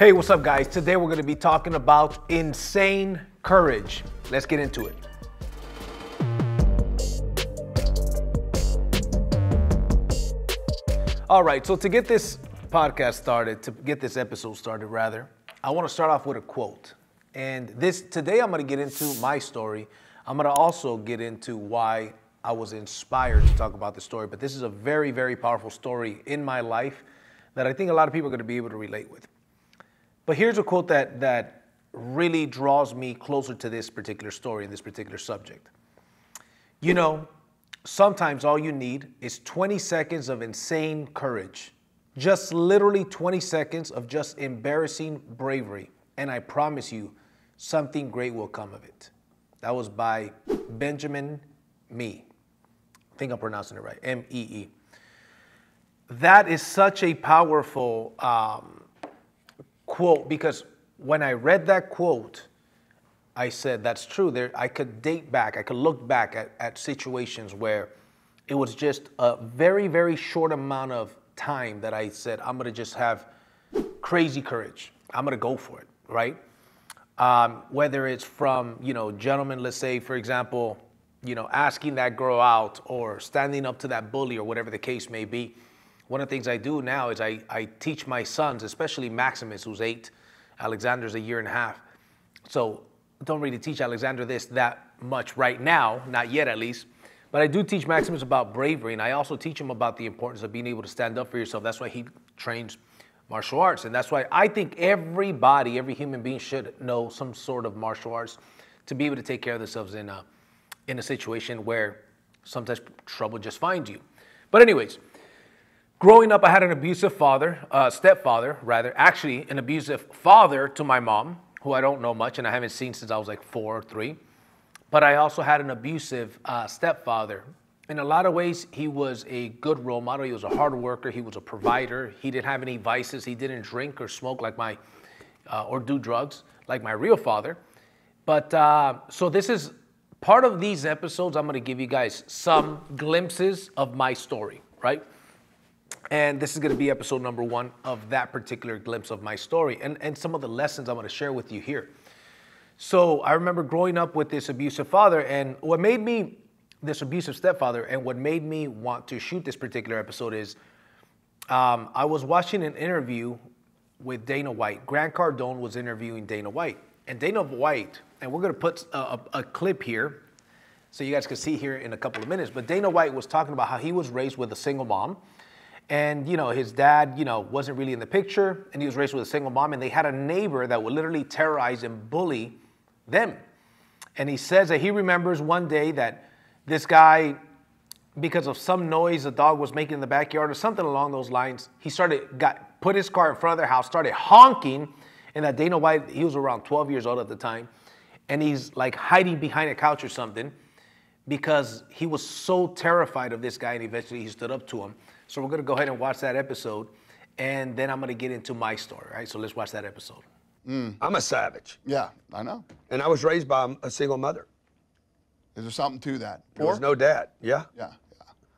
Hey, what's up, guys? Today we're going to be talking about insane courage. Let's get into it. All right, so to get this podcast started, to get this episode started rather, I want to start off with a quote. And today I'm going to get into my story. I'm going to also get into why I was inspired to talk about the story. But this is a very, very powerful story in my life that I think a lot of people are going to be able to relate with. But here's a quote that really draws me closer to this particular story and this particular subject. You know, sometimes all you need is 20 seconds of insane courage. Just literally 20 seconds of just embarrassing bravery. And I promise you, something great will come of it. That was by Benjamin Mee. I think I'm pronouncing it right, M-E-E. That is such a powerful quote, because when I read that quote, I said, that's true. I could look back at situations where it was just a very, very short amount of time that I said, I'm going to just have crazy courage. I'm going to go for it, right? Whether it's from, gentlemen, let's say, for example, asking that girl out or standing up to that bully or whatever the case may be. One of the things I do now is I teach my sons, especially Maximus, who's 8. Alexander's a year and a half. So don't really teach Alexander that much right now, not yet at least. But I do teach Maximus about bravery, and I also teach him about the importance of being able to stand up for yourself. That's why he trains martial arts. And that's why I think every human being should know some sort of martial arts to be able to take care of themselves in a situation where sometimes trouble just finds you. But anyways, growing up, I had an abusive stepfather, actually an abusive father to my mom, who I don't know much and I haven't seen since I was like 4 or 3. But I also had an abusive stepfather. In a lot of ways, he was a good role model. He was a hard worker. He was a provider. He didn't have any vices. He didn't drink or smoke or do drugs like my real father. But so this is part of these episodes. I'm going to give you guys some glimpses of my story, right? And this is going to be episode number 1 of that particular glimpse of my story and some of the lessons I'm going to share with you here. So I remember growing up with this abusive father, and this abusive stepfather, and what made me want to shoot this particular episode is I was watching an interview with Dana White. Grant Cardone was interviewing Dana White. And Dana White, and we're going to put a clip here so you guys can see here in a couple of minutes, but Dana White was talking about how he was raised with a single mom. And, his dad, wasn't really in the picture, and he was raised with a single mom, and they had a neighbor that would literally terrorize and bully them. And he says that he remembers one day that this guy, because of some noise the dog was making in the backyard or something along those lines, he put his car in front of their house, started honking, and that Dana White, he was around 12 years old at the time, and he's like hiding behind a couch or something because he was so terrified of this guy, and eventually he stood up to him. So we're going to go ahead and watch that episode, and then I'm going to get into my story, right? So let's watch that episode. I'm a savage. Yeah, I know. And I was raised by a single mother. Is there something to that? There was no dad. Yeah. Yeah.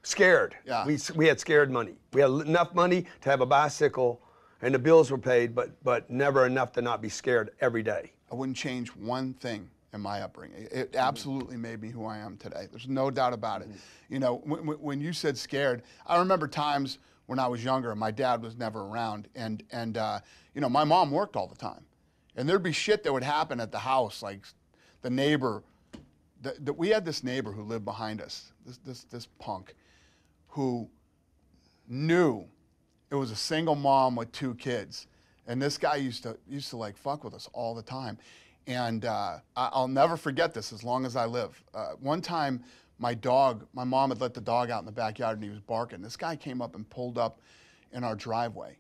Scared. Yeah. We had scared money. We had enough money to have a bicycle, and the bills were paid, but never enough to not be scared every day. I wouldn't change one thing in my upbringing. It absolutely made me who I am today. There's no doubt about it. When you said scared, I remember times when I was younger, my dad was never around, and my mom worked all the time, and there'd be shit that would happen at the house, like the neighbor. We had this neighbor who lived behind us, this punk, who knew it was a single mom with 2 kids, and this guy used to like fuck with us all the time. And I'll never forget this as long as I live. One time, my mom had let the dog out in the backyard and he was barking. This guy came up and pulled up in our driveway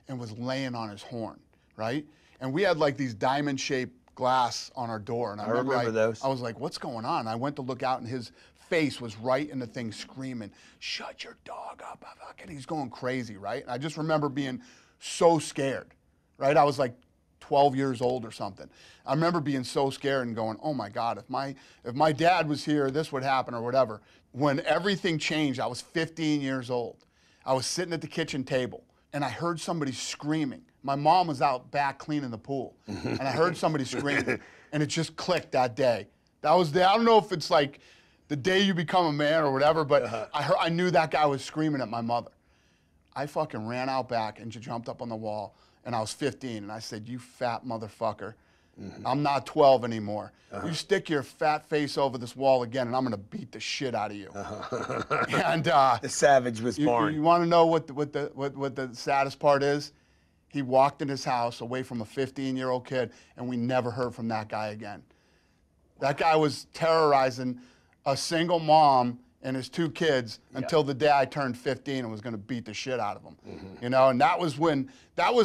and was laying on his horn, right? And we had like these diamond-shaped glass on our door. And I remember those. I was like, what's going on? I went to look out and his face was right in the thing screaming, shut your dog up. And he's going crazy, right? And I just remember being so scared, right? I was like 12 years old or something. I remember being so scared and going, oh my God, if my dad was here, this would happen or whatever. When everything changed, I was 15 years old. I was sitting at the kitchen table and I heard somebody screaming My mom was out back cleaning the pool, and I heard somebody screaming, and it just clicked that day. That was I don't know if it's like the day you become a man or whatever, but I knew that guy was screaming at my mother. I fucking ran out back and jumped up on the wall, and I was 15, and I said, "You fat motherfucker. I'm not 12 anymore. You stick your fat face over this wall again, and I'm gonna beat the shit out of you." And the savage was born. You want to know what the saddest part is? He walked in his house away from a 15-year-old kid, and we never heard from that guy again. That guy was terrorizing a single mom and his 2 kids until the day I turned 15 and was going to beat the shit out of them. You know, and that was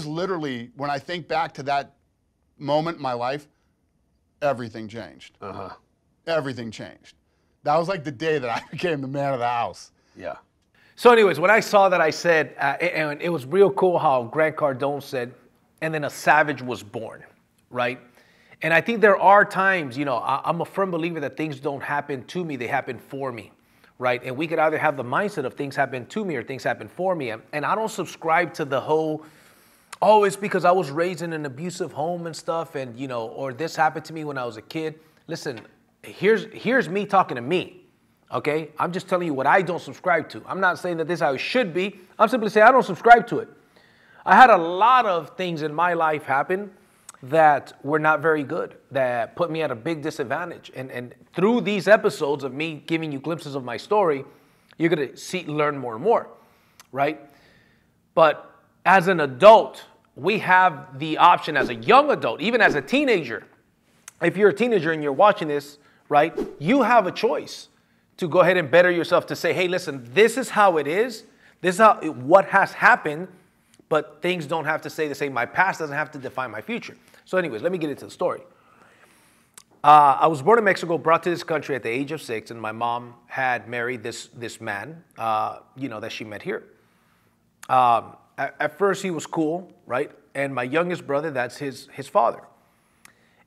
literally, when I think back to that moment in my life, everything changed. Everything changed. That was like the day that I became the man of the house. Yeah. So anyways, when I saw that, I said, and it was real cool how Grant Cardone said, and then a savage was born, right? And I think there are times, you know, I'm a firm believer that things don't happen to me, they happen for me, right? And we could either have the mindset of things happen to me or things happen for me. And I don't subscribe to the whole, oh, it's because I was raised in an abusive home and stuff, and, you know, or this happened to me when I was a kid. Listen, here's me talking to me. Okay, I'm just telling you what I don't subscribe to. I'm not saying that this is how it should be. I'm simply saying I don't subscribe to it. I had a lot of things in my life happen that were not very good, that put me at a big disadvantage. And through these episodes of me giving you glimpses of my story, you're going to learn more and more, right? But as an adult, we have the option as a young adult, even as a teenager. If you're a teenager and you're watching this, right, you have a choice to go ahead and better yourself, to say, hey, listen, this is how it is. This is what has happened, but things don't have to stay the same. My past doesn't have to define my future. So anyways, let me get into the story. I was born in Mexico, brought to this country at the age of 6, and my mom had married this man, you know, that she met here. At first, he was cool, right? And my youngest brother, that's his father.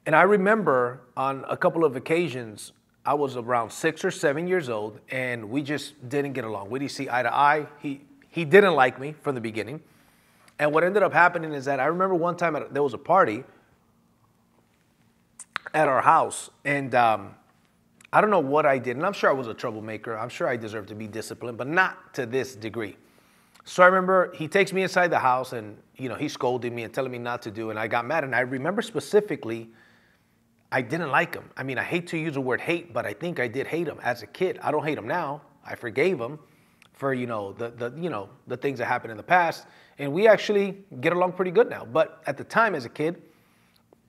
And I remember on a couple of occasions, I was around 6 or 7 years old, and we just didn't get along. We didn't see eye to eye. He didn't like me from the beginning. And what ended up happening is that I remember one time there was a party at our house, and I don't know what I did. And I'm sure I was a troublemaker. I'm sure I deserved to be disciplined, but not to this degree. So I remember he takes me inside the house, and, you know, he's scolding me and telling me not to do, and I got mad. And I remember specifically, I didn't like him. I mean, I hate to use the word hate, but I think I did hate him as a kid. I don't hate him now. I forgave him for, you know, the things that happened in the past. And we actually get along pretty good now. But at the time as a kid,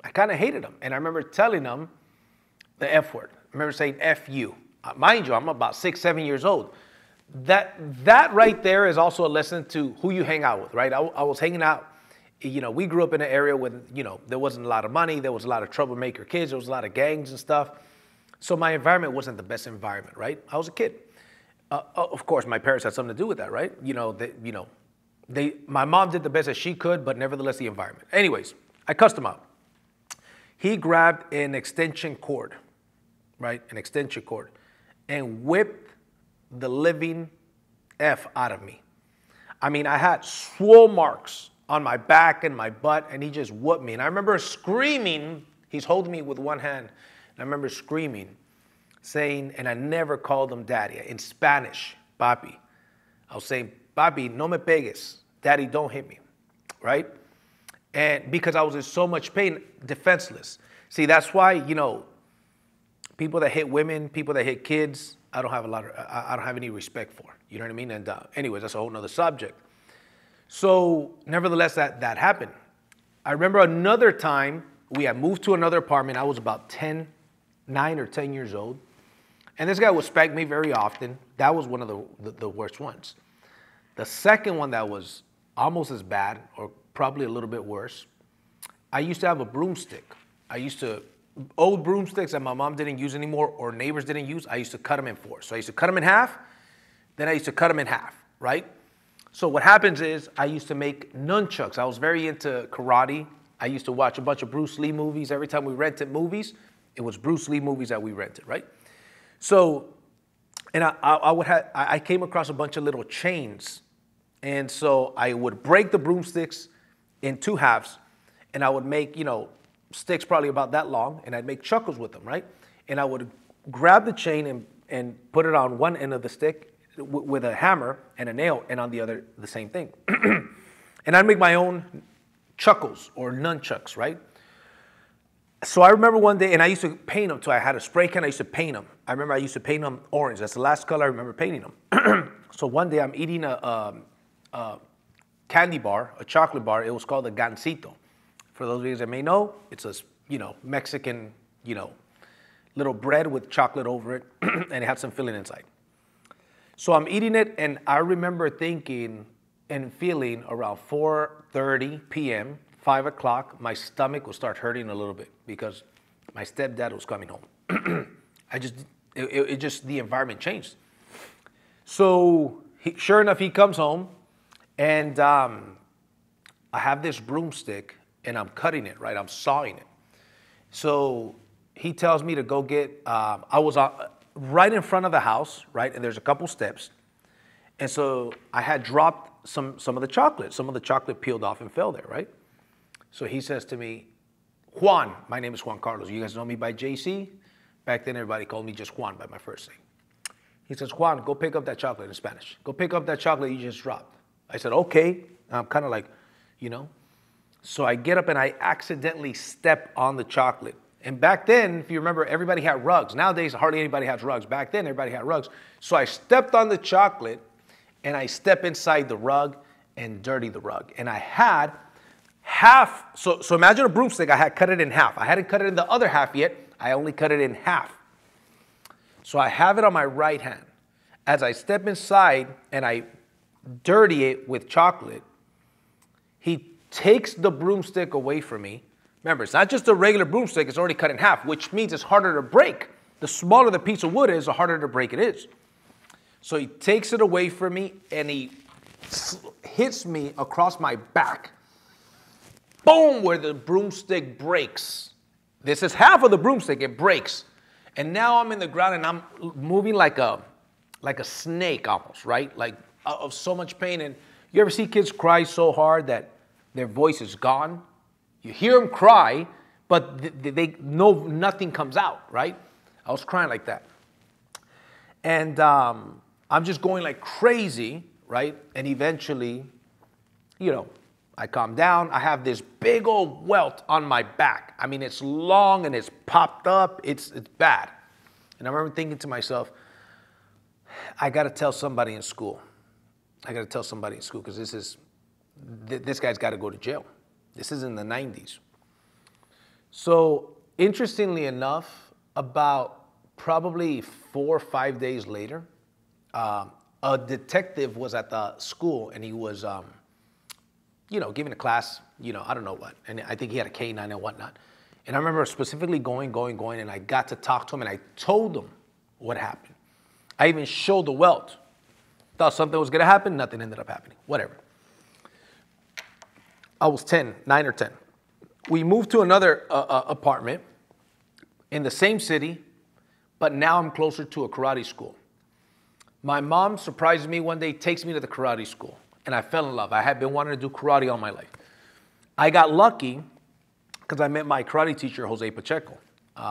I kind of hated him. And I remember telling him the F word. I remember saying F you. Mind you, I'm about 6, 7 years old. That right there is also a lesson to who you hang out with, right? I was hanging out. You know, we grew up in an area where, you know, there wasn't a lot of money. There was a lot of troublemaker kids. There was a lot of gangs and stuff. So my environment wasn't the best environment, right? I was a kid. Of course, my parents had something to do with that, right? My mom did the best that she could, but nevertheless, the environment. Anyways, I cussed him out. He grabbed an extension cord, right? An extension cord, and whipped the living F out of me. I mean, I had swole marks on my back and my butt, and he just whooped me. And I remember screaming. He's holding me with one hand. And I remember screaming, saying, and I never called him daddy. In Spanish, papi. I was saying, papi, no me pegues. Daddy, don't hit me, right? And because I was in so much pain, defenseless. See, that's why, you know, people that hit women, people that hit kids, I don't have any respect for. You know what I mean? And anyways, that's a whole nother subject. So nevertheless, that happened. I remember another time we had moved to another apartment. I was about 9 or 10 years old. And this guy would spank me very often. That was one of the worst ones. The second one that was almost as bad, or probably a little bit worse, I used to have a broomstick. Old broomsticks that my mom didn't use anymore or neighbors didn't use, I used to cut them in 4. So I used to cut them in half, then I used to cut them in half, right? So what happens is I used to make nunchucks. I was very into karate. I used to watch a bunch of Bruce Lee movies. Every time we rented movies, it was Bruce Lee movies that we rented, right? So, and I came across a bunch of little chains. And so I would break the broomsticks in 2 halves, and I would make, sticks probably about that long, and I'd make chuckles with them, right? And I would grab the chain and put it on one end of the stick with a hammer and a nail, and on the other, the same thing. And I'd make my own chuckles or nunchucks, right? So I remember one day, and I used to paint them too. I had a spray can, I used to paint them. I remember I used to paint them orange. That's the last color I remember painting them. So one day I'm eating a candy bar, a chocolate bar. It was called a gansito. For those of you that may know, it's a, Mexican, little bread with chocolate over it, and it had some filling inside. So I'm eating it, and I remember thinking and feeling around 4:30 p.m., 5 o'clock, my stomach would start hurting a little bit because my stepdad was coming home. The environment changed. So sure enough, he comes home, and I have this broomstick, and I'm cutting it, right? I'm sawing it. So he tells me to go get, I was right in front of the house, right? And there's a couple steps. And so I had dropped some of the chocolate. Some of the chocolate peeled off and fell there, right? So he says to me, Juan, my name is Juan Carlos. You guys know me by JC? Back then, everybody called me just Juan by my first name. He says, Juan, go pick up that chocolate in Spanish. Go pick up that chocolate you just dropped. I said, okay. I'm kind of like, So I get up and I accidentally step on the chocolate. And back then, if you remember, everybody had rugs. Nowadays, hardly anybody has rugs. Back then, everybody had rugs. So I stepped on the chocolate, and I step inside the rug and dirty the rug. And I had half, so imagine a broomstick, I had cut it in half. I hadn't cut it in the other half yet. I only cut it in half. So I have it on my right hand. As I step inside and I dirty it with chocolate, he takes the broomstick away from me. Remember, it's not just a regular broomstick, it's already cut in half, which means it's harder to break. The smaller the piece of wood is, the harder to break it is. So he takes it away from me, and he hits me across my back. Boom, where the broomstick breaks. This is half of the broomstick, it breaks. And now I'm in the ground, and I'm moving like a snake almost, right? Like of so much pain. And you ever see kids cry so hard that their voice is gone? You hear them cry, but they know nothing comes out, right? I was crying like that. And I'm just going like crazy, right? And eventually, I calm down. I have this big old welt on my back. I mean, it's long and it's popped up. It's bad. And I remember thinking to myself, I got to tell somebody in school. I got to tell somebody in school because this guy's got to go to jail. This is in the 90s. So interestingly enough, about probably 4 or 5 days later, a detective was at the school, and he was, giving a class, I don't know what. And I think he had a K-9 and whatnot. And I remember specifically going, and I got to talk to him, and I told him what happened. I even showed the welt. Thought something was going to happen. Nothing ended up happening. Whatever. I was 9 or 10. We moved to another apartment in the same city, but now I'm closer to a karate school. My mom surprised me one day, takes me to the karate school, and I fell in love. I had been wanting to do karate all my life. I got lucky because I met my karate teacher, Jose Pacheco.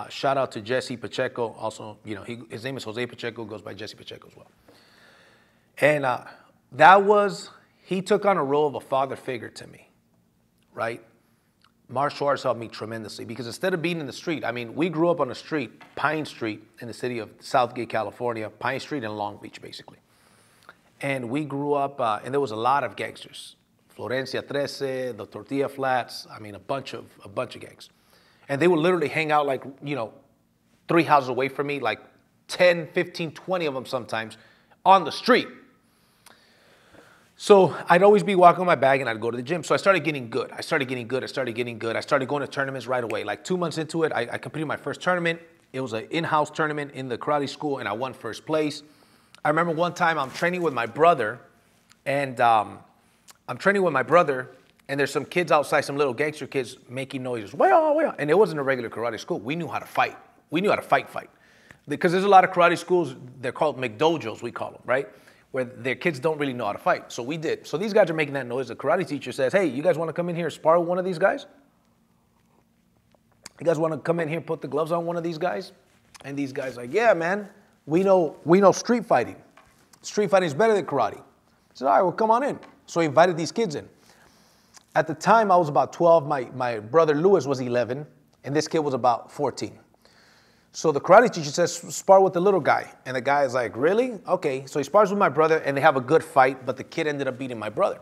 Shout out to Jesse Pacheco. Also, his name is Jose Pacheco, goes by Jesse Pacheco as well. And he took on a role of a father figure to me, right? Martial arts helped me tremendously because instead of being in the street, we grew up on a street, Pine Street, in the city of Southgate, California, Pine Street and Long Beach, basically. And we grew up, and there was a lot of gangsters. Florencia 13, the Tortilla Flats, a bunch of gangs. And they would literally hang out 3 houses away from me, like 10, 15, 20 of them sometimes, on the street. So I'd always be walking my bag and I'd go to the gym. So I started getting good. I started going to tournaments right away. Like 2 months into it, I completed my first tournament. It was an in-house tournament in the karate school, and I won first place. I remember one time I'm training with my brother, and there's some kids outside, some little gangster kids making noises. Wah. And it wasn't a regular karate school. We knew how to fight. We knew how to fight. Because there's a lot of karate schools, they're called McDojos, we call them, right? where their kids don't really know how to fight. So we did. So these guys are making that noise. The karate teacher says, hey, you guys want to come in here and spar with one of these guys? You guys want to come in here and put the gloves on one of these guys? And these guys are like, yeah, man, we know street fighting. Street fighting is better than karate. I said, all right, well, come on in. So he invited these kids in. At the time, I was about 12. My brother Louis was 11, and this kid was about 14. So the karate teacher says, spar with the little guy. And the guy is like, really? Okay. So he spars with my brother, and they have a good fight, but the kid ended up beating my brother.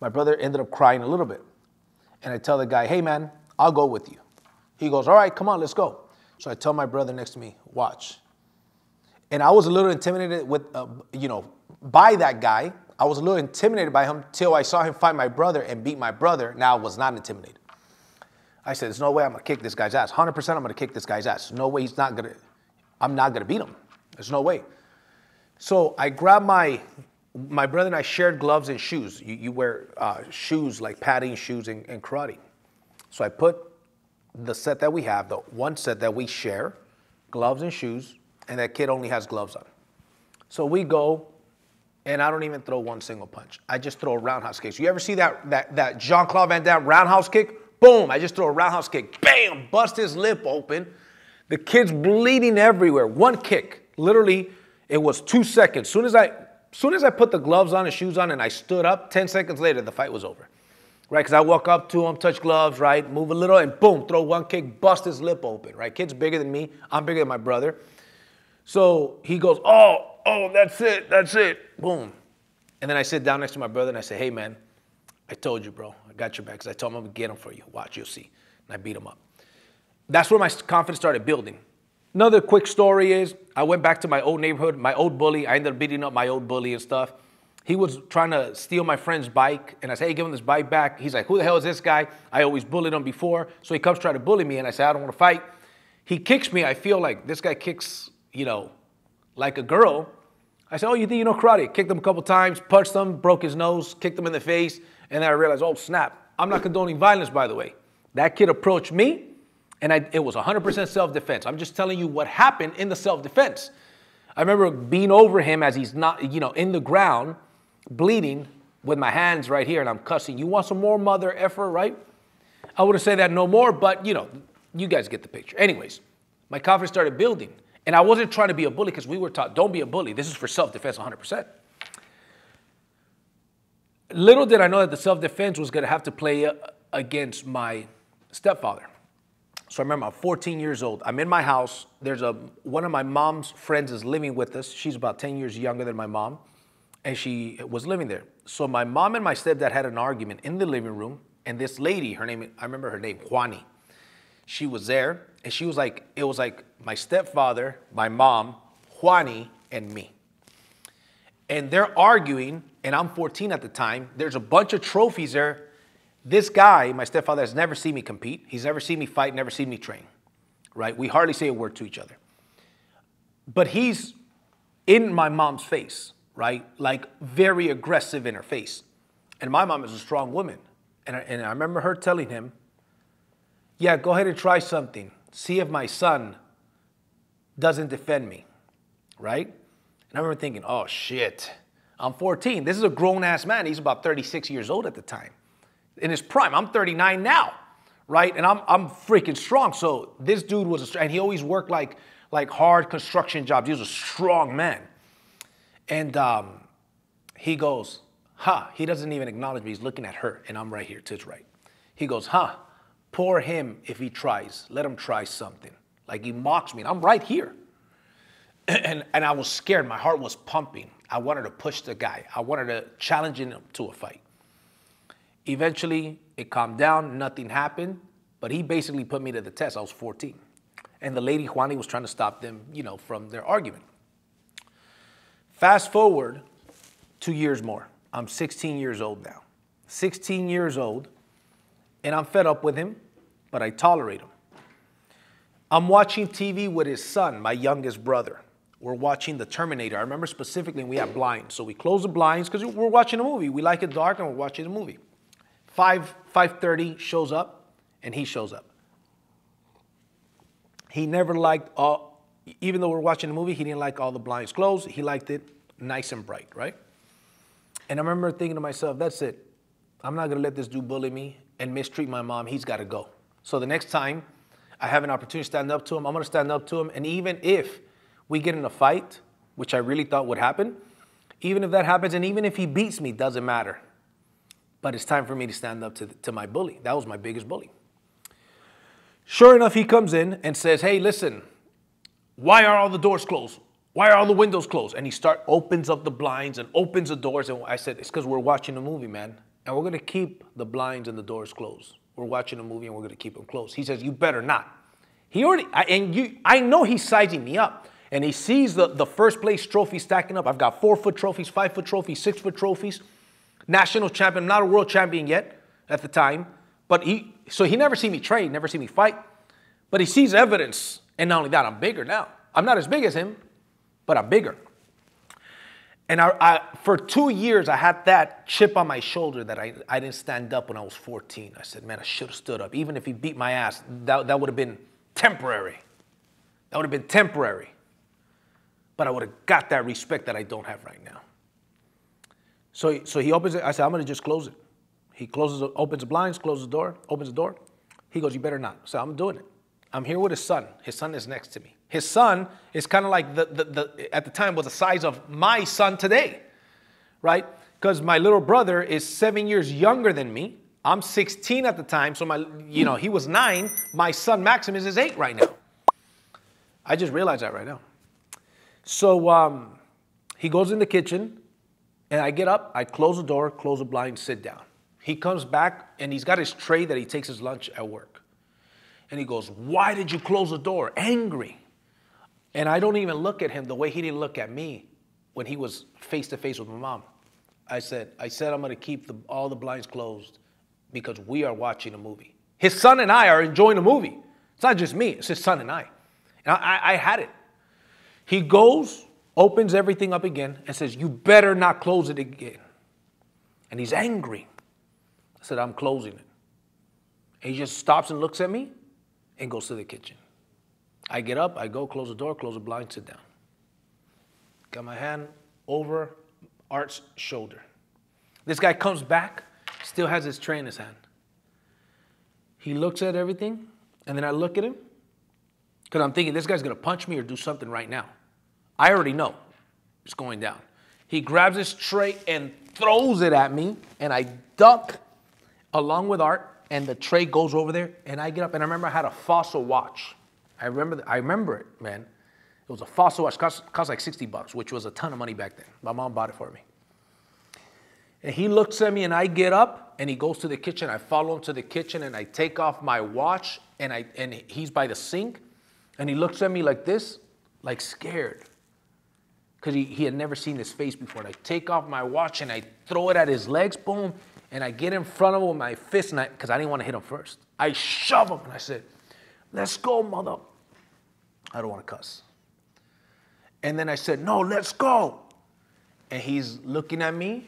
My brother ended up crying a little bit. And I tell the guy, hey, man, I'll go with you. He goes, all right, come on, let's go. So I tell my brother next to me, watch. And I was a little intimidated with, by that guy. I was a little intimidated by him till I saw him fight my brother and beat my brother. Now I was not intimidated. I said, there's no way I'm going to kick this guy's ass. 100% I'm going to kick this guy's ass. No way I'm not going to beat him. There's no way. So I grabbed my brother and I shared gloves and shoes. You wear shoes, like padding shoes in karate. So I put the set that we have, the one set that we share, gloves and shoes, and that kid only has gloves on. So we go, and I don't even throw one single punch. I just throw a roundhouse kick. So you ever see that Jean-Claude Van Damme roundhouse kick? Boom, I just throw a roundhouse kick. Bam, bust his lip open. The kid's bleeding everywhere. One kick. Literally, it was 2 seconds. Soon as I put the gloves on and shoes on and I stood up, 10 seconds later, the fight was over. Right, because I walk up to him, touch gloves, right, move a little, and boom, throw one kick, bust his lip open, right? Kid's bigger than me. I'm bigger than my brother. So he goes, oh, that's it, boom. And then I sit down next to my brother and I say, hey, man, I told you, bro. I got your back. Because I told him I'm going to get him for you. Watch, you'll see. And I beat him up. That's where my confidence started building. Another quick story is I went back to my old neighborhood, my old bully. I ended up beating up my old bully and stuff. He was trying to steal my friend's bike, and I said, hey, give him this bike back. He's like, who the hell is this guy? I always bullied him before. So he comes trying to bully me, and I say, I don't want to fight. He kicks me. I feel like this guy kicks, like a girl. I said, oh, you think you know karate? Kicked him a couple times, punched him, broke his nose, kicked him in the face, and then I realized, oh, snap. I'm not condoning violence, by the way. That kid approached me, and it was 100% self-defense. I'm just telling you what happened in the self-defense. I remember being over him as he's not, in the ground, bleeding with my hands right here, and I'm cussing. You want some more mother effer, right? I wouldn't say that no more, but, you guys get the picture. Anyways, my confidence started building, and I wasn't trying to be a bully because we were taught, don't be a bully. This is for self-defense 100%. Little did I know that the self-defense was going to have to play against my stepfather. So I remember I'm 14 years old. I'm in my house. There's one of my mom's friends is living with us. She's about 10 years younger than my mom. And she was living there. So my mom and my stepdad had an argument in the living room. And this lady, I remember her name, Juani. She was there. And she was like, it was like my stepfather, my mom, Juani, and me. And they're arguing. And I'm 14 at the time. There's a bunch of trophies there. This guy, my stepfather, has never seen me compete. He's never seen me fight, never seen me train. Right? We hardly say a word to each other. But he's in my mom's face. Right? Like very aggressive in her face. And my mom is a strong woman. And I remember her telling him, yeah, go ahead and try something. See if my son doesn't defend me. Right? And I remember thinking, oh, shit. I'm 14. This is a grown-ass man. He's about 36 years old at the time. In his prime. I'm 39 now. Right? And I'm freaking strong. So this dude was, and he always worked like hard construction jobs. He was a strong man. And he goes, he doesn't even acknowledge me. He's looking at her, and I'm right here to his right. He goes, poor him if he tries. Let him try something. Like he mocks me, and I'm right here. And I was scared. My heart was pumping. I wanted to push the guy. I wanted to challenge him to a fight. Eventually, it calmed down. Nothing happened. But he basically put me to the test. I was 14. And the lady, Juani, was trying to stop them, from their argument. Fast forward 2 years more. I'm 16 years old now. 16 years old, and I'm fed up with him, but I tolerate him. I'm watching TV with his son, my youngest brother. We're watching The Terminator. I remember specifically we have blinds. So we close the blinds because we're watching a movie. We like it dark, and we're watching a movie. 5:30 shows up, and he shows up. He never liked even though we're watching a movie, he didn't like all the blinds closed. He liked it nice and bright, right? And I remember thinking to myself, that's it. I'm not gonna let this dude bully me and mistreat my mom. He's gotta go. So the next time I have an opportunity to stand up to him, I'm gonna stand up to him. And even if we get in a fight, which I really thought would happen, even if that happens and even if he beats me, doesn't matter. But it's time for me to stand up to my bully. That was my biggest bully. Sure enough, he comes in and says, hey, listen, why are all the doors closed? Why are all the windows closed? And he opens up the blinds and opens the doors. And I said, it's because we're watching a movie, man. And we're going to keep the blinds and the doors closed. We're watching a movie and we're going to keep them closed. He says, you better not. I know he's sizing me up. And he sees the first place trophy stacking up. I've got 4-foot trophies, 5-foot trophies, 6-foot trophies. National champion, not a world champion yet at the time. But he never seen me trade, never seen me fight. But he sees evidence. And not only that, I'm bigger now. I'm not as big as him, but I'm bigger. And for 2 years, I had that chip on my shoulder that I didn't stand up when I was 14. I said, man, I should have stood up. Even if he beat my ass, that would have been temporary. That would have been temporary. But I would have got that respect that I don't have right now. So he opens it. I said, I'm going to just close it. He opens the blinds, closes the door, opens the door. He goes, you better not. So I'm doing it. I'm here with his son. His son is next to me. His son is kind of like at the time was the size of my son today, right? Because my little brother is 7 years younger than me. I'm 16 at the time, so he was 9. My son Maximus is 8 right now. I just realized that right now. So he goes in the kitchen, and I get up, I close the door, close the blind, sit down. He comes back, and he's got his tray that he takes his lunch at work. And he goes, why did you close the door? Angry. And I don't even look at him the way he didn't look at me when he was face-to-face with my mom. I said I'm going to keep all the blinds closed because we are watching a movie. His son and I are enjoying a movie. It's not just me. It's his son and I. And I had it. He goes, opens everything up again, and says, you better not close it again. And he's angry. I said, I'm closing it. And he just stops and looks at me and goes to the kitchen. I get up, I go, close the door, close the blind, sit down. Got my hand over Art's shoulder. This guy comes back, still has his tray in his hand. He looks at everything, and then I look at him, because I'm thinking, this guy's going to punch me or do something right now. I already know it's going down. He grabs his tray and throws it at me, and I duck along with Art, and the tray goes over there, and I get up, and I remember I had a Fossil watch. I remember it, man. It was a Fossil watch, cost like $60, which was a ton of money back then. My mom bought it for me. And he looks at me, and I get up, and he goes to the kitchen. I follow him to the kitchen, and I take off my watch, and he's by the sink, and he looks at me like this, like scared, because he had never seen this face before. And I take off my watch, and I throw it at his legs, boom, and I get in front of him with my fist, because I didn't want to hit him first. I shove him, and I said, let's go, mother. I don't want to cuss. And then I said, no, let's go. And he's looking at me,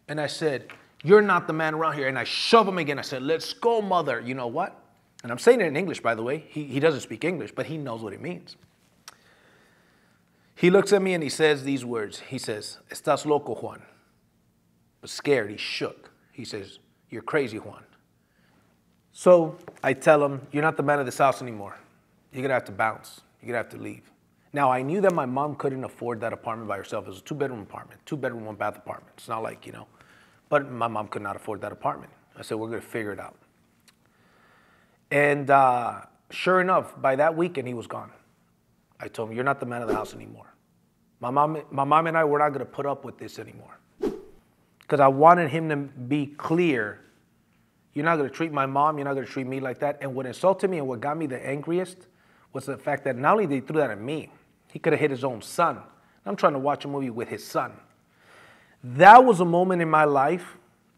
and I said, you're not the man around here. And I shove him again. I said, let's go, mother. You know what? And I'm saying it in English, by the way. He doesn't speak English, but he knows what it means. He looks at me, and he says these words. He says, estás loco, Juan. But scared, he shook. He says, you're crazy, Juan. So I tell him, you're not the man of this house anymore. You're going to have to bounce. You're going to have to leave. Now, I knew that my mom couldn't afford that apartment by herself. It was a 2-bedroom apartment, 2-bedroom, 1-bath apartment. It's not like, but my mom could not afford that apartment. I said, we're going to figure it out. And sure enough, by that weekend, he was gone. I told him, you're not the man of the house anymore. My mom and I were not going to put up with this anymore. Because I wanted him to be clear. You're not going to treat my mom. You're not going to treat me like that. And what insulted me and what got me the angriest was the fact that not only did he threw that at me, he could have hit his own son. I'm trying to watch a movie with his son. That was a moment in my life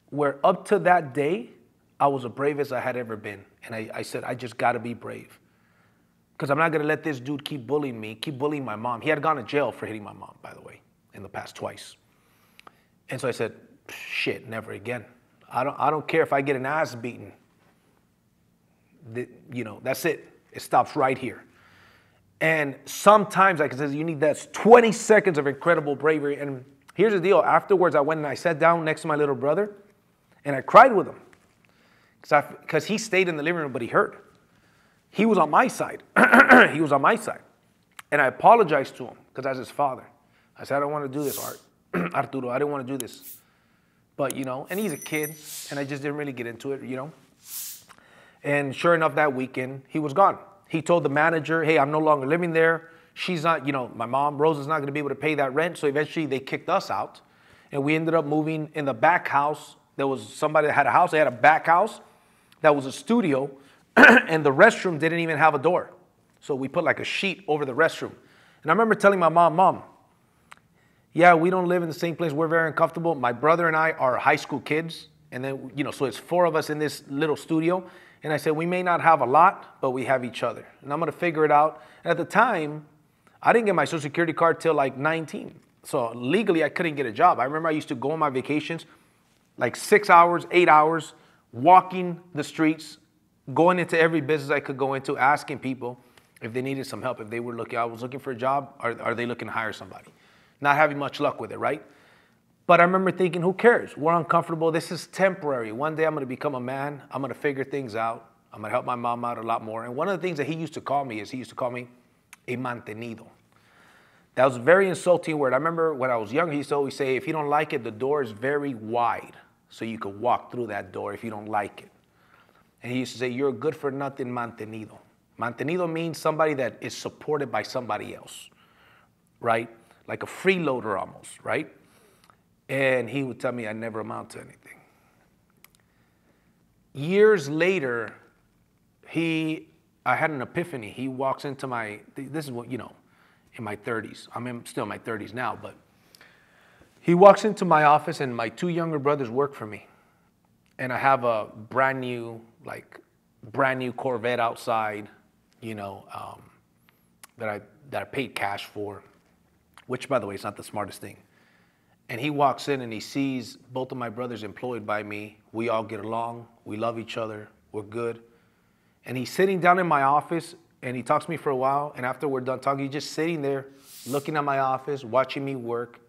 where up to that day, I was the bravest I had ever been. And I said, I just got to be brave. Because I'm not going to let this dude keep bullying me, keep bullying my mom. He had gone to jail for hitting my mom, by the way, in the past twice. And so I said, shit, never again. I don't care if I get an ass beaten. That's it. It stops right here. And sometimes, like I said, you need that 20 seconds of incredible bravery. And here's the deal. Afterwards, I went and I sat down next to my little brother, and I cried with him. Because he stayed in the living room, but he hurt. He was on my side. He was on my side. And I apologized to him, because as his father, I said, I don't want to do this, Arturo. I didn't want to do this. But, you know, and he's a kid, and I just didn't really get into it, you know. And sure enough, that weekend, he was gone. He told the manager, hey, I'm no longer living there. She's not, you know, my mom, Rose, is not going to be able to pay that rent. So eventually they kicked us out. And we ended up moving in the back house. There was somebody that had a house. They had a back house that was a studio. And the restroom didn't even have a door. So we put like a sheet over the restroom. And I remember telling my mom, Mom, yeah, we don't live in the same place. We're very uncomfortable. My brother and I are high school kids. And then, you know, so it's 4 of us in this little studio. And I said, we may not have a lot, but we have each other. And I'm going to figure it out. And at the time, I didn't get my Social Security card till like 19. So legally, I couldn't get a job. I remember I used to go on my vacations, like 6 hours, 8 hours, walking the streets, going into every business I could go into, asking people if they needed some help, if they were looking, I was looking for a job, are they looking to hire somebody? Not having much luck with it, right? But I remember thinking, who cares? We're uncomfortable. This is temporary. One day I'm going to become a man. I'm going to figure things out. I'm going to help my mom out a lot more. And one of the things that he used to call me is he used to call me a mantenido. That was a very insulting word. I remember when I was younger, he used to always say, if you don't like it, the door is very wide, so you could walk through that door if you don't like it. And he used to say, you're a good-for-nothing mantenido. Mantenido means somebody that is supported by somebody else, right? Like a freeloader almost, right? And he would tell me I never amount to anything. Years later, I had an epiphany. He walks into this is what, you know, in my 30s. I'm still in my 30s now, but he walks into my office and my 2 younger brothers work for me. And I have a brand new Corvette outside, you know, that I paid cash for, which, by the way, is not the smartest thing. And he walks in and he sees both of my brothers employed by me. We all get along. We love each other. We're good. And he's sitting down in my office and he talks to me for a while. And after we're done talking, he's just sitting there looking at my office, watching me work.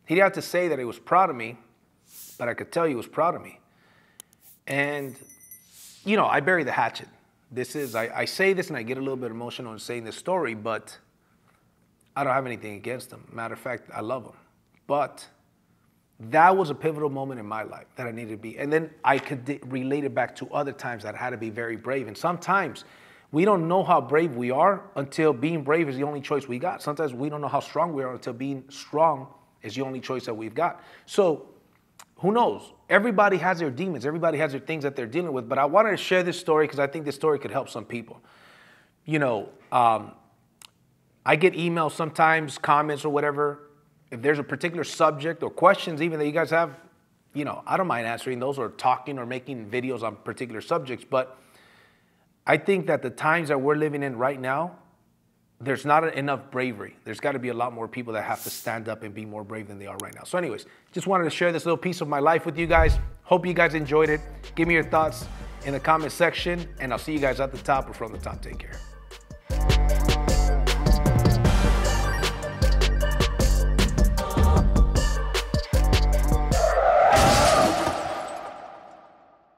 He didn't have to say that he was proud of me, but I could tell he was proud of me. And, you know, I bury the hatchet. I say this and I get a little bit emotional in saying this story, but I don't have anything against him. Matter of fact, I love him. But that was a pivotal moment in my life that I needed to be. And then I could relate it back to other times that I had to be very brave. And sometimes we don't know how brave we are until being brave is the only choice we got. Sometimes we don't know how strong we are until being strong is the only choice that we've got. So who knows? Everybody has their demons. Everybody has their things that they're dealing with. But I wanted to share this story because I think this story could help some people. You know, I get emails sometimes, comments or whatever. If there's a particular subject or questions even that you guys have, you know, I don't mind answering those or talking or making videos on particular subjects. But I think that the times that we're living in right now, there's not enough bravery. There's got to be a lot more people that have to stand up and be more brave than they are right now. So anyways, just wanted to share this little piece of my life with you guys. Hope you guys enjoyed it. Give me your thoughts in the comment section, and I'll see you guys at the top or from the top. Take care.